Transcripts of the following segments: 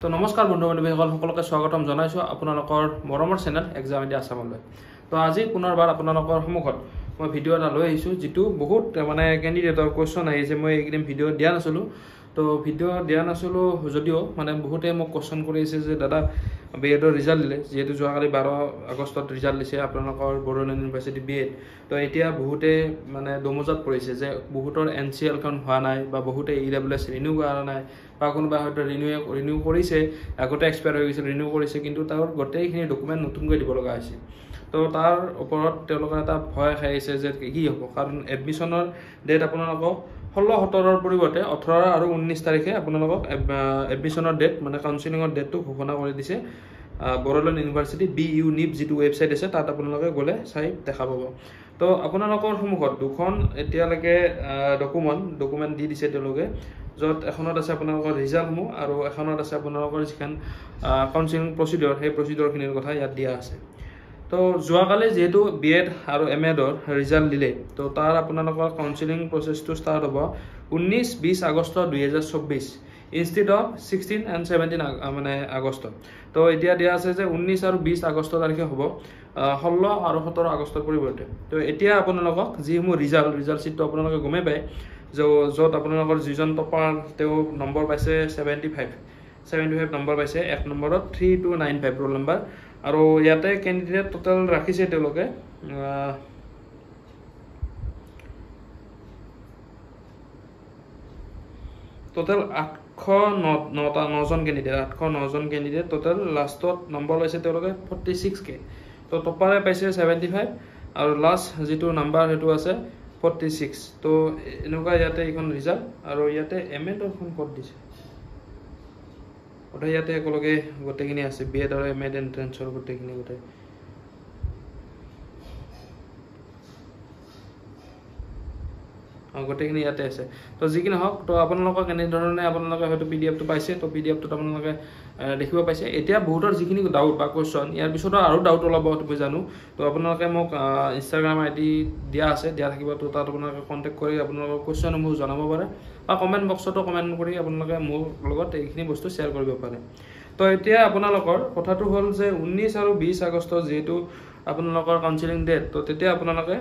তো নমস্কাৰ বন্ধু বান্ধৱীসকল সকলোকে স্বাগতম জনাইছো আপোনালোকৰ মৰমৰ চেনেল এক্সাম ইণ্ডিয়া আসামলৈ। তো আজি পুনৰবাৰ আপোনালোকৰ সন্মুখত মই ভিডিঅ' এটা লৈ আহিছোঁ, যিটো বহুত কেণ্ডিডেটৰ কুৱেশ্যন আহিছে। মই এইকেইদিন ভিডিঅ' দিয়া নাছিলোঁ, তো ভিডিঅ' দিয়া নাছিলোঁ যদিও বহুতে মোক কুৱেশ্যন কৰি আছে যে দাদা BEdৰ ৰিজাল্ট দিলে, যিহেতু যোৱাকালি 12 আগষ্টত ৰিজাল্ট দিছে আপোনালোকৰ বড়োলেণ্ড ইউনিভাৰ্চিটি BEd। তো এতিয়া বহুতে দমোজাত পৰিছে যে বহুতৰ NCLখন হোৱা নাই বা বহুতে EWS ৰিনিউ কৰা নাই বা কোনোবা হয়তো ৰিনিউ কৰিছে, আগতে এক্সপায়াৰ হৈ গৈছিল, ৰিনিউ কৰিছে, কিন্তু তাৰ গোটেইখিনি ডকুমেণ্ট নতুনকৈ দিব লগা হৈছে। তো তাৰ ওপৰত তেওঁলোকৰ এটা ভয় খাই আহিছে যে কি হ'ব, কাৰণ এডমিশ্যনৰ ডেট আপোনালোকক 16-17ৰ পৰিৱৰ্তে 18 আৰু 19 তাৰিখে আপোনালোকক এডমিশ্যনৰ ডেট কাউন্সিলিঙৰ ডেটটো ঘোষণা কৰি দিছে বড়োলেণ্ড ইউনিভাৰ্চিটি BUNIP যিটো ৱেবছাইট আছে, তাত আপোনালোকে গ'লে চাই দেখা পাব। তো আপোনালোকৰ সন্মুখত দুখন এতিয়ালৈকে ডকুমেণ্ট দি দিছে তেওঁলোকে, য'ত এখনত আছে আপোনালোকৰ ৰিজাল্টসমূহ আৰু এখনত আছে আপোনালোকৰ যিখন কাউন্সিলিং প্ৰচিডিউৰ, সেই প্ৰচিডিউৰখিনিৰ কথা ইয়াত দিয়া আছে। তো যোৱাকালি যিহেতু BEd আৰু MAdৰ ৰিজাল্ট দিলে, তো তাৰ আপোনালোকৰ কাউন্সিলিং প্ৰচেছটো ষ্টাৰ্ট হ'ব 19-20 আগষ্ট 2024 ইনষ্টিড অফ 16 and 17 আগষ্ট। তো এতিয়া দিয়া আছে যে 19 আৰু 20 আগষ্ট তাৰিখে হ'ব, 16 আৰু 17 আগষ্টৰ পৰিৱৰ্তে। তো এতিয়া আপোনালোকক যিসমূহ ৰিজাল্ট শ্বীটটো আপোনালোকে গমেই পায়, য'ত আপোনালোকৰ যিজন টপাৰ তেওঁ নম্বৰ পাইছে 75 নম্বৰ পাইছে, 1 নম্বৰত 3295 ৰোল নম্বৰ। আৰু ইয়াতে কেণ্ডিডেট টোটেল ৰাখিছে তেওঁলোকে টোটেল 809জন কেণ্ডিডেট, 809জন কেণ্ডিডেট টোটেল। লাষ্টত নম্বৰ পাইছে তেওঁলোকে 46K। তো টপাৰে পাইছে 75 আৰু লাষ্ট যিটো নাম্বাৰ সেইটো আছে 46। তো এনেকুৱা ইয়াতে এইখন ৰিজাল্ট, আৰু ইয়াতে MAdৰখন ক'ত দিছে, গোটেই ইয়াতে একেলগে গোটেইখিনি আছে, BEd আৰু MAd এণ্ট্ৰেঞ্চৰ গোটেইখিনি গোটেইখিনি ইয়াতে আছে। তো যিকি নহওক, তো আপোনালোকক এনেধৰণে আপোনালোকে হয়তো PDF-টো পাইছে, তো PDF-টোত আপোনালোকে দেখিব পাইছে। এতিয়া বহুতৰ যিখিনি ডাউট বা কুৱেশ্যন, ইয়াৰ পিছতো আৰু ডাউট ওলাব মই জানো, তো আপোনালোকে মোক ইনষ্টাগ্ৰাম ID দিয়া থাকিব, তো তাত আপোনালোকে কণ্টেক্ট কৰি আপোনালোকৰ কুৱেশ্যনসমূহ জনাব পাৰে বা কমেণ্ট বক্সতো কমেণ্ট কৰি আপোনালোকে মোৰ লগত এইখিনি বস্তু শ্বেয়াৰ কৰিব পাৰে। তো এতিয়া আপোনালোকৰ কথাটো হ'ল যে 19 আৰু 20 আগষ্ট যিহেতু আপোনালোকৰ কাউন্সিলিং ডেট, তো তেতিয়া আপোনালোকে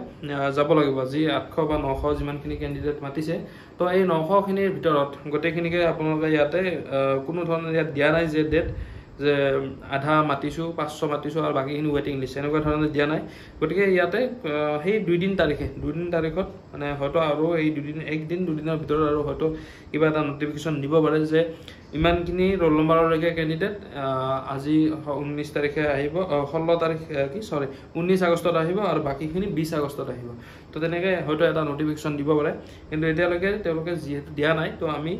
যাব লাগিব, যি 800 বা 900 যিমানখিনি কেণ্ডিডেট মাতিছে। তো এই 900খিনিৰ ভিতৰত গোটেইখিনিকে আপোনালোকে ইয়াতে কোনো ধৰণৰ ইয়াত দিয়া নাই যে ডেট যে আধা মাতিছোঁ, 500 মাতিছোঁ আৰু বাকীখিনি ৱেটিং লিষ্ট, এনেকুৱা ধৰণৰ দিয়া নাই। গতিকে ইয়াতে সেই 2 তাৰিখত হয়তো আৰু এই 1-2 দিনৰ ভিতৰত আৰু হয়তো কিবা এটা নটিফিকেশ্যন দিব পাৰে যে ইমানখিনি ৰোল নম্বৰলৈকে কেণ্ডিডেট আজি 19 তাৰিখে আহিব, 19 আগষ্টত আহিব আৰু বাকীখিনি 20 আগষ্টত আহিব। তো তেনেকৈ হয়তো এটা নটিফিকেশ্যন দিব পাৰে, কিন্তু এতিয়ালৈকে তেওঁলোকে যিহেতু দিয়া নাই, তো আমি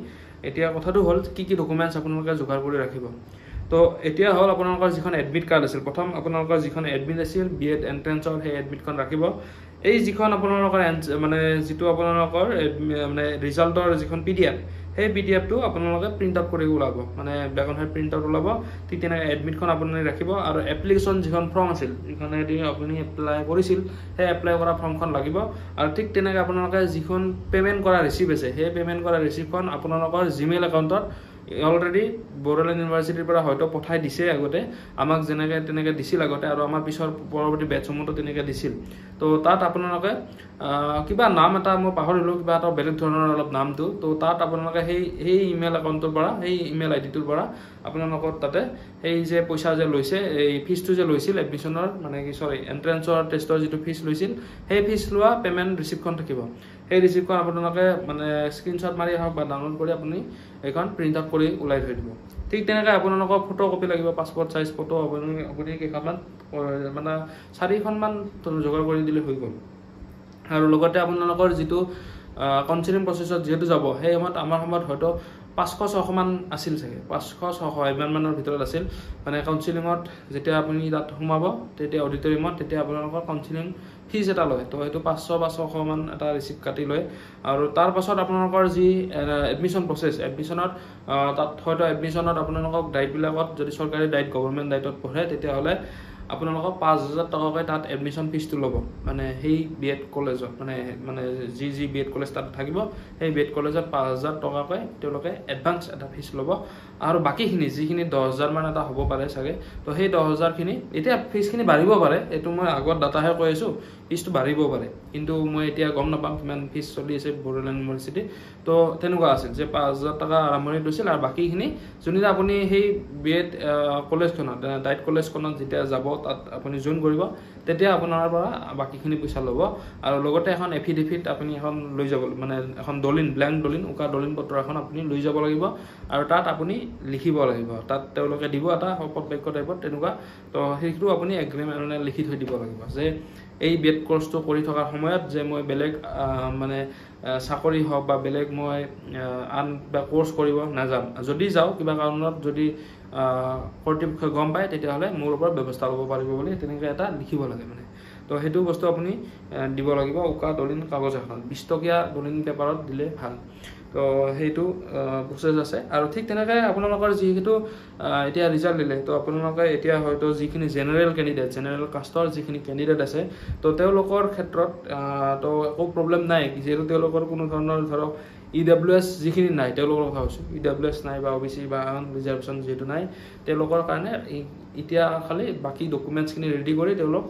এতিয়া কথাটো হ'ল কি ডকুমেণ্টছ আপোনালোকে যোগাৰ কৰি ৰাখিব। তো এতিয়া হ'ল আপোনালোকৰ যিখন এডমিট কাৰ্ড আছিল, প্ৰথম আপোনালোকৰ যিখন এডমিট আছিল BEd এণ্ট্ৰেঞ্চৰ, সেই এডমিটখন ৰাখিব। এই যিখন আপোনালোকৰ যিটো আপোনালোকৰ ৰিজাল্টৰ যিখন PDF, সেই PDF-টো আপোনালোকে প্ৰিণ্ট আউট কৰি ওলাব, black and white print out ওলাব। ঠিক তেনেকৈ এডমিটখন আপুনি ৰাখিব, আৰু এপ্লিকেশ্যন যিখন ফৰ্ম আছিল, যিখনেদি আপুনি এপ্লাই কৰিছিল, সেই এপ্লাই কৰা ফৰ্মখন লাগিব। আৰু ঠিক তেনেকৈ আপোনালোকে যিখন পে'মেণ্ট কৰা ৰিচিপ্ট আছে, সেই পে'মেণ্ট কৰা ৰিচিপ্টখন আপোনালোকৰ জিমেইল একাউণ্টত অলৰেডি বড়োলেণ্ড ইউনিভাৰ্চিটিৰ পৰা হয়তো পঠাই দিছে আগতে, আমাক তেনেকৈ দিছিল আগতে, আৰু আমাৰ পিছৰ পৰৱৰ্তী বেটছসমূহতো তেনেকৈ দিছিল। তো তাত আপোনালোকে কিবা নাম এটা মই পাহৰিলোঁ, কিবা এটা বেলেগ ধৰণৰ অলপ নামটো, তো তাত আপোনালোকে সেই ইমেইল একাউণ্টৰ পৰা, সেই ইমেইল ID-টোৰ পৰা আপোনালোকৰ তাতে সেই যে পইচা যে লৈছে, এই ফিজটো যে লৈছিল এডমিশ্যনৰ এণ্ট্ৰেঞ্চৰ টেষ্টৰ যিটো ফিজ লৈছিল, সেই ফিজ লোৱা পে'মেণ্ট ৰিচিপ্টখন থাকিব। সেই ৰিচিপ্টখন আপোনালোকে স্ক্ৰীনশ্বট মাৰি হওক বা ডাউনলোড কৰি আপুনি এইখন প্ৰিণ্ট আউট কৰি ওলাই থৈ দিব। ঠিক তেনেকৈ আপোনালোকৰ ফটো কপি লাগিব, পাছপৰ্ট চাইজ ফটো আপুনি কেইখনমান 4খনমান যোগাৰ কৰি দিলে হৈ গ'ল। আৰু লগতে আপোনালোকৰ যিটো কাউন্সিলিং প্ৰচেছত যিহেতু যাব, সেই সময়ত আমাৰ সময়ত হয়তো 500-600 মান আছিল চাগে, 500-600 ইমানমানৰ ভিতৰত আছিল। কাউন্সিলিঙত যেতিয়া আপুনি তাত সোমাব, তেতিয়া অডিটৰিয়ামত, তেতিয়া আপোনালোকৰ কাউন্সিলিং ফিজ এটা লয়। তো সেইটো 500 বা 600 মান এটা ৰিচিপ্ট কাটি লয়। আৰু তাৰ পাছত আপোনালোকৰ যি এডমিশ্যন প্ৰচেছ, এডমিশ্যনত তাত হয়তো এডমিশ্যনত আপোনালোকক ডাইটবিলাকত যদি চৰকাৰী ডাইট, গভৰ্ণমেণ্ট ডাইটত পঢ়ে, তেতিয়াহ'লে আপোনালোকক 5,000 টকাকৈ তাত এডমিশ্যন ফিজটো ল'ব মানে সেই বিএড কলেজত মানে যি বিএড কলেজ তাত থাকিব সেই বিএড কলেজত 5,000 টকাকৈ তেওঁলোকে এডভান্স এটা ফিজ ল'ব আৰু বাকীখিনি যিখিনি 10,000 মান এটা হ'ব পাৰে চাগে তো সেই 10,000 খিনি এতিয়া ফিজখিনি বাঢ়িব পাৰে এইটো মই আগত ডাটাহে কৈ আছোঁ ফিজটো বাঢ়িব পাৰে কিন্তু মই এতিয়া গম নাপাম কিমান ফিজ চলি আছে বড়োলেণ্ড ইউনিভাৰ্চিটি তো তেনেকুৱা আছিল যে 5,000 টকা আৰম্ভণি লৈছিল আৰু বাকীখিনি যোনদিনা আপুনি সেই বিএড কলেজখনত ডাইট কলেজখনত যেতিয়া যাব তাত আপুনি জইন কৰিব তেতিয়া আপোনাৰ পৰা বাকীখিনি পইচা ল'ব আৰু লগতে এখন এফিডেভিট আপুনি এখন লৈ যাব মানে এখন দলিন ব্লেংক দলিন উকা দলিন পত্ৰ এখন আপুনি লৈ যাব লাগিব আৰু তাত আপুনি লিখিব লাগিব তাত তেওঁলোকে দিব এটা শপত বাক্য টাইপত তেনেকুৱা তো সেইটো আপুনি এগ্ৰিমেণ্ট মানে লিখি থৈ দিব লাগিব যে এই বিএড কোৰ্সটো কৰি থকাৰ সময়ত যে মই বেলেগ মানে চাকৰি হওক বা বেলেগ মই আন বা কোৰ্স কৰিব নাযাম যদি যাওঁ কিবা কাৰণত যদি কৰ্তৃপক্ষই গম পায় তেতিয়াহ'লে মোৰ ওপৰত ব্যৱস্থা ল'ব পাৰিব বুলি তেনেকৈ এটা লিখিব লাগে মানে তো সেইটো বস্তু আপুনি দিব লাগিব উকা দলিন কাগজ এখন 20 টকীয়া দলিন পেপাৰত দিলে ভাল তো সেইটো প্ৰচেছ আছে আৰু ঠিক তেনেকৈ আপোনালোকৰ যিহেতু এতিয়া ৰিজাল্ট দিলে তো আপোনালোকে এতিয়া হয়তো যিখিনি জেনেৰেল কেণ্ডিডেট জেনেৰেল কাষ্টৰ যিখিনি কেণ্ডিডেট আছে তো তেওঁলোকৰ ক্ষেত্ৰত তো একো প্ৰব্লেম নাই যিহেতু তেওঁলোকৰ কোনো ধৰণৰ ধৰক EWS যিখিনি নাই তেওঁলোকৰ কথা কৈছোঁ EWS নাই বা OBC বা আন ৰিজাৰ্ভেশ্যন যিহেতু নাই তেওঁলোকৰ কাৰণে এতিয়া খালি বাকী ডকুমেণ্টছখিনি ৰেডি কৰি তেওঁলোক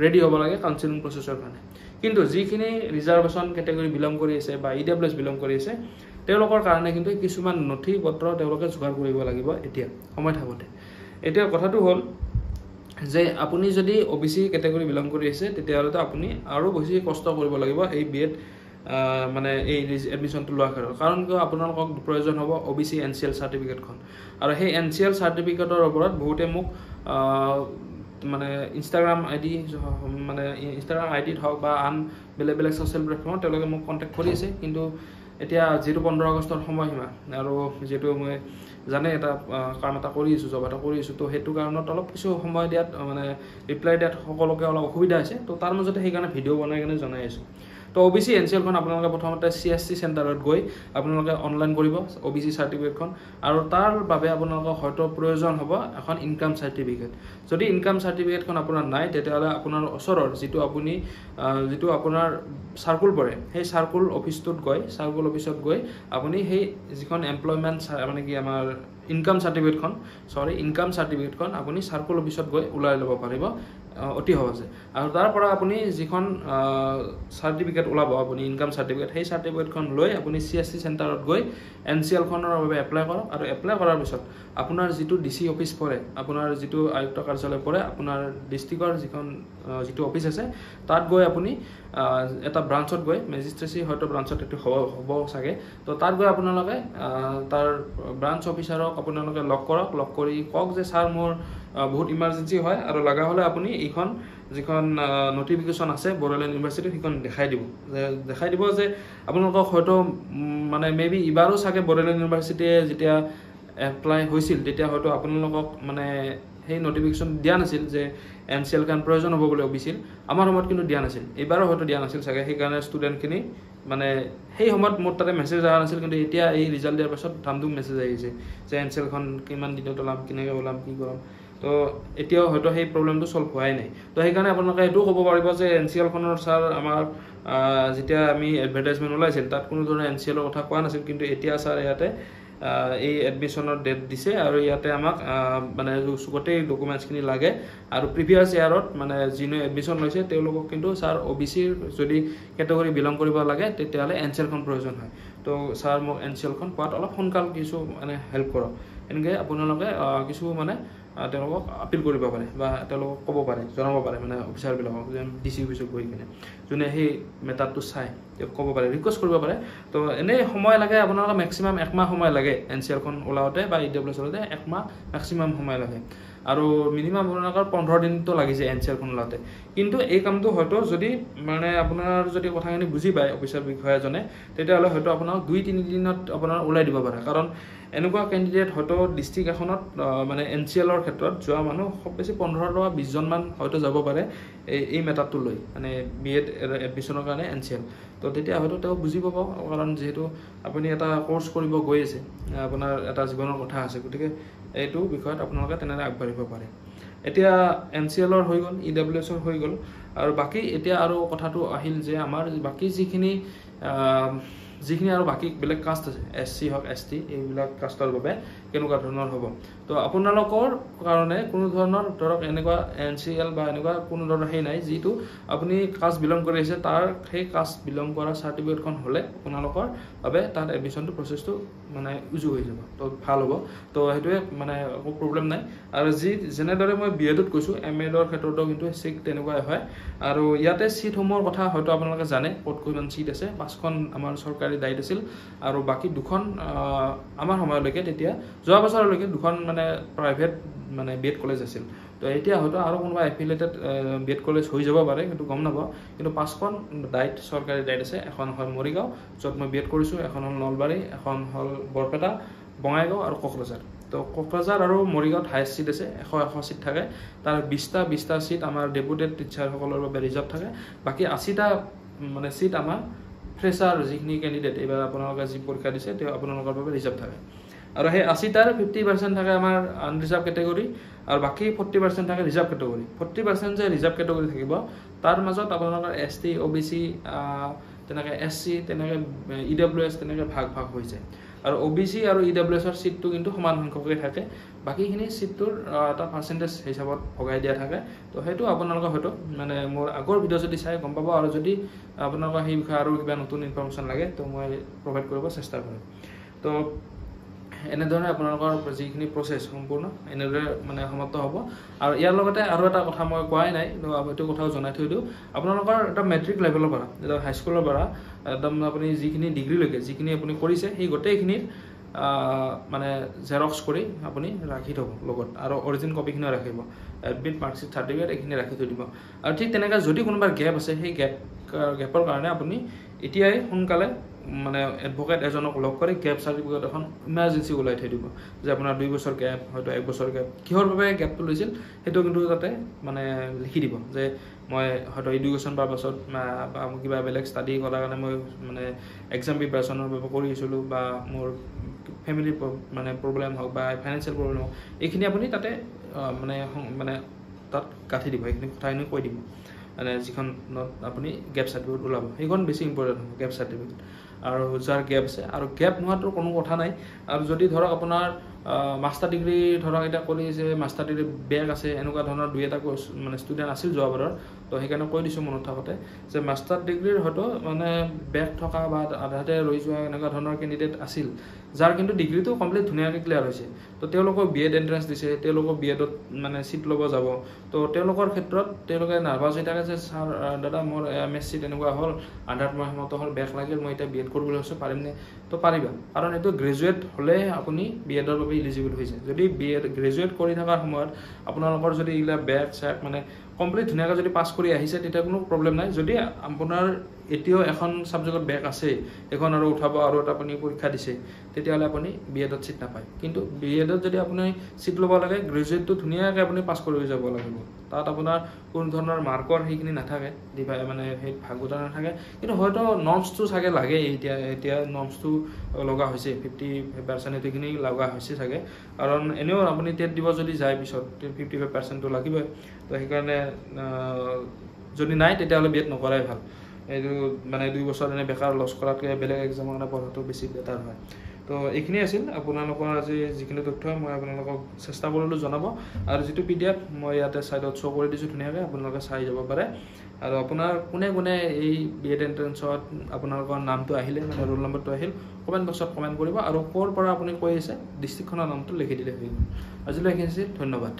ৰেডি হ'ব লাগে কাউন্সেলিং প্ৰচেছৰ কাৰণে কিন্তু যিখিনি ৰিজাৰ্ভেশ্যন কেটেগৰী বিলং কৰি আছে বা EWS বিলং কৰি আছে তেওঁলোকৰ কাৰণে কিন্তু কিছুমান নথি পত্ৰ তেওঁলোকে যোগাৰ কৰিব লাগিব এতিয়া সময় থাকোঁতে এতিয়া কথাটো হ'ল যে আপুনি যদি OBC কেটেগৰী বিলং কৰি আছে তেতিয়াহ'লে আপুনি আৰু বেছি কষ্ট কৰিব লাগিব এই বিএড মানে এই এডমিশ্যনটো লোৱাৰ কাৰণ কিয় আপোনালোকক প্ৰয়োজন হ'ব OBC NCL চাৰ্টিফিকেটখন আৰু সেই NCL চাৰ্টিফিকেটৰ ওপৰত বহুতে মোক মানে ইনষ্টাগ্ৰাম আইডি মানে ইনষ্টাগ্ৰাম আইডিত হওক বা আন বেলেগ বেলেগ ছ'চিয়েল প্লেটফৰ্মত তেওঁলোকে মোক কণ্টেক্ট কৰি আছে কিন্তু এতিয়া যিহেতু 15 আগষ্টৰ সময়সীমা আৰু যিহেতু মই জানে এটা কাম এটা কৰি আছোঁ জব এটা কৰি আছোঁ তো সেইটো কাৰণত অলপ কিছু সময় দিয়াত মানে ৰিপ্লাই দিয়াত সকলোকে অলপ অসুবিধা হৈছে তো তাৰ মাজতে সেইকাৰণে ভিডিঅ' বনাই কিনে জনাই আছোঁ তো OBC NCLখন আপোনালোকে প্ৰথমতে CSC চেণ্টাৰত গৈ আপোনালোকে অনলাইন কৰিব OBC চাৰ্টিফিকেটখন আৰু তাৰ বাবে আপোনালোকক হয়তো প্ৰয়োজন হ'ব এখন ইনকাম চাৰ্টিফিকেট যদি ইনকাম চাৰ্টিফিকেটখন আপোনাৰ নাই তেতিয়াহ'লে আপোনাৰ ওচৰৰ যিটো আপোনাৰ চাৰ্কুল পৰে সেই চাৰ্কুল অফিচত গৈ আপুনি সেই যিখন এমপ্লয়মেণ্ট মানে কি আমাৰ ইনকাম চাৰ্টিফিকেটখন আপুনি চাৰ্কুল অফিচত গৈ ওলাই ল'ব পাৰিব অতি সহজে আৰু তাৰ পৰা আপুনি যিখন চাৰ্টিফিকেট ওলাব আপুনি ইনকাম চাৰ্টিফিকেট সেই চাৰ্টিফিকেটখন লৈ আপুনি CSC চেণ্টাৰত গৈ NCLখনৰ বাবে এপ্লাই কৰক আৰু এপ্লাই কৰাৰ পিছত আপোনাৰ যিটো DC অফিচ পৰে আপোনাৰ যিটো আয়ুক্ত কাৰ্যালয় পৰে আপোনাৰ ডিষ্ট্ৰিক্টৰ যিটো অফিচ আছে তাত গৈ আপুনি এটা ব্ৰাঞ্চত গৈ মেজিষ্ট্ৰেচি হয়তো ব্ৰাঞ্চত এইটো হ'ব চাগে তো তাত গৈ আপোনালোকে তাৰ ব্ৰাঞ্চ অফিচাৰক আপোনালোকে লগ কৰি কওক যে ছাৰ মোৰ বহুত ইমাৰ্জেঞ্চি হয় আৰু লগা হ'লে আপুনি এইখন যিখন নটিফিকেশ্যন আছে বড়োলেণ্ড ইউনিভাৰ্চিটিত সেইখন দেখাই দিব যে আপোনালোকক হয়তো মানে মেবি ইবাৰো চাগে বড়োলেণ্ড ইউনিভাৰ্চিটিয়ে যেতিয়া এপ্লাই হৈছিল তেতিয়া হয়তো আপোনালোকক মানে সেই নটিফিকেশ্যন দিয়া নাছিল যে NCLখন প্ৰয়োজন হ'ব বুলি অবিছিল আমাৰ সময়ত কিন্তু দিয়া নাছিল এইবাৰো হয়তো দিয়া নাছিল চাগে সেইকাৰণে ষ্টুডেণ্টখিনি মানে সেই সময়ত মোৰ তাতে মেছেজ অহা নাছিল কিন্তু এতিয়া এই ৰিজাল্ট দিয়াৰ পাছত ধামধুম মেছেজ আহিছে যে NCLখন কিমান দিনত ওলাম কেনেকৈ ওলাম কি কৰিম তো এতিয়াও হয়তো সেই প্ৰব্লেমটো ছল্ভ হোৱাই নাই তো সেইকাৰণে আপোনালোকে এইটোও ক'ব পাৰিব যে NCLখনৰ ছাৰ আমাৰ যেতিয়া আমি এডভাৰটাইজমেণ্ট ওলাইছিল তাত কোনো ধৰণৰ NCLৰ কথা কোৱা নাছিল কিন্তু এতিয়া ছাৰ ইয়াতে এই এডমিশ্যনৰ ডেট দিছে আৰু ইয়াতে আমাক মানে গোটেই ডকুমেণ্টছখিনি লাগে আৰু প্ৰিভিয়াছ ইয়াৰত মানে যিনে এডমিশ্যন লৈছে তেওঁলোকক কিন্তু ছাৰ OBCৰ যদি কেটেগৰী বিলং কৰিব লাগে তেতিয়াহ'লে NCLখন প্ৰয়োজন হয় তো ছাৰ মোক NCLখন পোৱাত অলপ সোনকাল কিছু মানে হেল্প কৰক এনেকৈ আপোনালোকে কিছু মানে তেওঁলোকক আপিল কৰিব পাৰে বা তেওঁলোকক ক'ব পাৰে জনাব পাৰে মানে অফিচাৰবিলাকক যে DC অফিচত গৈ কিনে যোনে সেই মেটাৰটো চাই তেওঁক ক'ব পাৰে ৰিকুৱেষ্ট কৰিব পাৰে তো এনেই সময় লাগে আপোনালোকে মেক্সিমাম 1 মাহ সময় লাগে NCLখন ওলাওঁতে বা EWS ওলাওঁতে 1 মাহ মেক্সিমাম সময় লাগে আৰু মিনিমাম আপোনালোকৰ 15 দিনটো লাগি যায় NCLখন ওলাওঁতে কিন্তু এই কামটো হয়তো যদি মানে আপোনাৰ যদি কথাখিনি বুজি পায় অফিচাৰ বিষয়াজনে তেতিয়াহ'লে হয়তো আপোনাক 2-3 দিনত আপোনাৰ ওলাই দিব পাৰে কাৰণ এনেকুৱা কেণ্ডিডেট হয়তো ডিষ্ট্ৰিক্ট এখনত মানে NCLৰ ক্ষেত্ৰত যোৱা মানুহ খুব বেছি 15 বা 20 জনমান হয়তো যাব পাৰে এই মেটাৰটো লৈ মানে বিএড এডমিশ্যনৰ কাৰণে NCL তো তেতিয়া হয়তো তেওঁ বুজি পাব কাৰণ যিহেতু আপুনি এটা কোৰ্স কৰিব গৈ আছে আপোনাৰ এটা জীৱনৰ কথা আছে গতিকে এইটো বিষয়ত আপোনালোকে তেনেদৰে আগবাঢ়িব পাৰে এতিয়া NCL-ৰ হৈ গ'ল EWS-ৰ হৈ গ'ল আৰু বাকি এতিয়া আৰু কথাটো আহিল যে আমাৰ বাকি যিখিনি আৰু বাকি বেলেগ কাষ্ট আছে SC হক ST এইবিলাক কাষ্টৰ বাবে কেনেকুৱা ধৰণৰ হ'ব তো আপোনালোকৰ কাৰণে কোনো ধৰণৰ ধৰক এনেকুৱা NCL বা এনেকুৱা কোনো ধৰণৰ হেই নাই যিটো আপুনি কাষ্ট বিলং কৰি আছে তাৰ সেই কাষ্ট বিলং কৰা সাৰ্টিফিকেটখন হলে আপোনালোকৰ বাবে তাত এডমিশনটো প্ৰসেসটো মানে উজু হৈ যাব তো ভাল হ'ব তো হেতুৱে মানে কোনো প্ৰবলেম নাই আৰু যেনেদৰে মই বিএডত কৈছো এমএডৰ ক্ষেত্ৰতো কিন্তু ঠিক তেনেকুৱাই হয় আৰু ইয়াতে সিটসমূহৰ কথা হয়তো আপোনালোকে জানে ক'ত কিমান সিট আছে 5খন আমাৰ চৰকাৰী দায়িত্ব আছিল আৰু বাকি দুখন আমাৰ সময়লৈকে তেতিয়া যোৱা বছৰলৈকে দুখন মানে প্ৰাইভেট মানে বিএড কলেজ আছিল তো এতিয়া হয়তো আৰু কোনোবা এফিলিয়েটেড বিএড কলেজ হৈ যাব পাৰে কিন্তু গম নাপাওঁ কিন্তু 5খন দায়িত্ব চৰকাৰী দায়িত্ব আছে এখন হ'ল মৰিগাঁও য'ত মই বিএড কৰিছো এখন হ'ল নলবাৰী এখন হ'ল বৰপেটা বঙাইগাঁও আৰু কোকৰাঝাৰ তো কোকৰাঝাৰ আৰু মৰিগাঁৱত হাইয়েষ্ট সিট আছে 100 সিট থাকে তাৰ 20টা সিট আমাৰ ডেপুটেড টিচাৰসকলৰ বাবে ৰিজাৰ্ভ থাকে বাকি 80টা মানে সিট আমাৰ ফ্ৰেছাৰ যিখিনি ক্যান্ডিডেট এবাৰ আপোনালোকে যি পৰীক্ষা দিছে তেওঁ আপোনালোকৰ বাবে ৰিজাৰ্ভ থাকে আৰু সেই 80টাৰ 50% থাকে আমাৰ আনৰিজাৰ্ভ ক্যাটেগৰী আৰু বাকি 40% থাকে ৰিজাৰ্ভ ক্যাটেগৰী 40% যে ৰিজাৰ্ভ ক্যাটেগৰী থাকিব তাৰ মাজত আপোনালোকৰ ST OBC তেনেকৈ SC তেনেকৈ EWS তেনেকৈ ভাগ হৈ যায় আৰু OBC আৰু EWS ৰ সিটটো কিন্তু সমান সংখ্যককৈ থাকে বাকিখিনি সিটটোৰ এটা পাৰ্সেন্টেজ হিচাপত ভগাই দিয়া থাকে তো হেতু আপোনালোকে হয়তো মানে মোৰ আগৰ ভিডিও যদি চাই গম পাব আৰু যদি আপোনালোকৰ সেই বিষয়ে আৰু কিবা নতুন ইনফৰমেশন লাগে তো মই প্ৰভাইড কৰিব চেষ্টা কৰিম তো এনেধৰণে আপোনালোকৰ যিখিনি প্ৰসেস সম্পূৰ্ণ এনেদৰে মানে সমাপ্ত হ'ব আৰু ইয়াৰ লগতে আৰু এটা কথা মই কোৱাই নাই তো এইটো কথাও জনাই থৈ দিও আপোনালোকৰ এটা মেট্ৰিক লেভেলৰ পৰা এটা হাই স্কুলৰ পৰা একদম আপুনি যিখিনি ডিগ্ৰী লৈকে যিখিনি আপুনি কৰিছে সেই গোটেইখিনি মানে জেৰক্স কৰি আপুনি ৰাখি থব লগত আৰু অৰিজিন কপিখিনি ৰাখিব এডমিট মাৰ্কশিট সাৰ্টিফিকেট এখিনি ৰাখি থৈ দিব আৰু ঠিক তেনেকা যদি কোনোবা গ্যাপ আছে সেই গ্যাপৰ কাৰণে আপুনি এতিয়াই সোনকালে মানে এডভোকেট এজনক লগ কৰি গ্যাপ সাৰ্টিফিকেট এখন ইমাৰ্জেন্সি ওলাই থৈ দিব যে আপোনাৰ 2 বছৰ গ্যাপ হয়তো 1 বছৰ গ্যাপ কিহৰ বাবে গ্যাপটো লৈছিল হেতু কিন্তু তাতে মানে লিখি দিব যে মই হয়তো এডুকেশ্যন পাৰপাছত বা কিবা বেলেগ ষ্টাডি কৰাৰ কাৰণে মই মানে এক্সাম প্ৰিপাৰেচনৰ বাবে কৰি আছিলো বা মোৰ ফ্যামিলি মানে প্ৰবলেম হওক বা ফাইনান্সিয়েল প্ৰবলেম হওক এইখিনি আপুনি তাতে মানে তাত কাটি দিব এইখিনি কথাখিনি কৈ দিব মানে যিখন আপুনি গ্যাপ সাৰ্টিফিকেট ওলাব সেইখন বেছি ইম্পৰ্টেন্ট হ'ব গ্যাপ সাৰ্টিফিকেট আৰু যাৰ গ্যাপ আছে আৰু গ্যাপ নোহাতৰ কোনো কথা নাই আৰু যদি ধৰক আপোনাৰ মাস্টাৰ ডিগ্ৰী ধৰক এটা কলি যে মাস্টাৰ ডিগ্ৰী বেক আছে এনেকুৱা ধৰণৰ দুই এটা মানে ষ্টুডেন্ট আছিল যোৱাবাৰৰ তো সেইকাৰণে কৈ দিছো মনত থাকতে যে মাস্টাৰ ডিগ্ৰীৰ হয়তো মানে বেক থকা বা আধাতে ৰৈ যোৱা এনেকুৱা ধৰণৰ ক্যান্ডিডেট আছিল যাৰ কিন্তু ডিগ্ৰীটো কমপ্লিট ধুনীয়াকৈ ক্লিয়াৰ হৈছে তো তেওঁলোকক বিএড এন্ট্ৰেন্স দিছে তেওঁলোকক বিএডত মানে সিট ল'ব যাব তো তেওঁলোকৰ ক্ষেত্ৰত তেওঁলোকে নাৰ্ভাছ হৈ থাকে যে স্যাৰ দাদা মোৰ MSc তেনেকুৱা হ'ল আধাত মই মত হ'ল বেক লাগিল মই এটা বিএড কৰিবলৈ আছে পাৰিমনে তো পাৰিবা কাৰণ এটো গ্ৰেজুৱেট হলে আপুনি বিএডৰ বাবে এলিজিবল হৈ যায় যদি বিএড গ্ৰেজুৱেট কৰি থকাৰ সময়ত আপোনালোকৰ যদি ইলা বেক চেক মানে কমপ্লিট ধুনীয়াকৈ যদি পাস কৰি আহিছে তেতিয়া কোনো প্ৰবলেম নাই যদি আপোনাৰ এতিয়াও এখন সাবজেক্টত বেক আছে এখন আৰু উঠাব আৰু এটা আপুনি পৰীক্ষা দিছে তেতিয়াহলে আপুনি বিএডত সিট নাপায় কিন্তু বিএডত যদি আপুনি সিট ল'ব লাগে গ্ৰেজুৱেটটো ধুনীয়াকৈ আপুনি পাস কৰি যাব লাগিব তাত আপোনাৰ কোন ধৰণৰ মাৰ্কৰ সেইখিনি নাথাকে ডিভাই মানে সেই ভাগোটা নাথাকে কিন্তু হয়তো নৰ্মছটো চাগে লাগে এতিয়া নৰ্মছটো লগা হৈছে 50% এখিনি লগা হৈছে চাগে কাৰণ এনেও আপুনি টেট দিব যদি যায় পিছত 55% টো লাগিব তো সেইকাৰণে যদি নাই তেতিয়াহলে বিএড নকৰাই ভাল এইটো মানে 2 বছৰ এনে বেকাৰ লছ কৰাতকৈ বেলেগ এক্সামৰ কাৰণে পঢ়াটো বেছি বেটাৰ হয় তো এইখিনি আছিল আপোনালোকৰ আজি যিখিনি তথ্য মই আপোনালোকক চেষ্টা কৰিলো জনাব আৰু যেটো PDF মই ইয়াতে সাইডত শো কৰি দিছো ধুনীয়াকৈ আপোনালোকে চাই যাব পাৰে আৰু আপোনাৰ কোনে এই বিএড এন্ট্ৰেন্সত আপোনালোকৰ নামটো আহিলে মানে ৰোল নম্বৰটো আহিল কমেন্ট বক্সত কমেন্ট কৰিব আৰু কোৰ পৰা আপুনি কৈ আছে ডিস্ট্ৰিক্টখনৰ নামটো লিখি দিলে হৈ গ'ল আজিলৈ এইখিনি ধন্যবাদ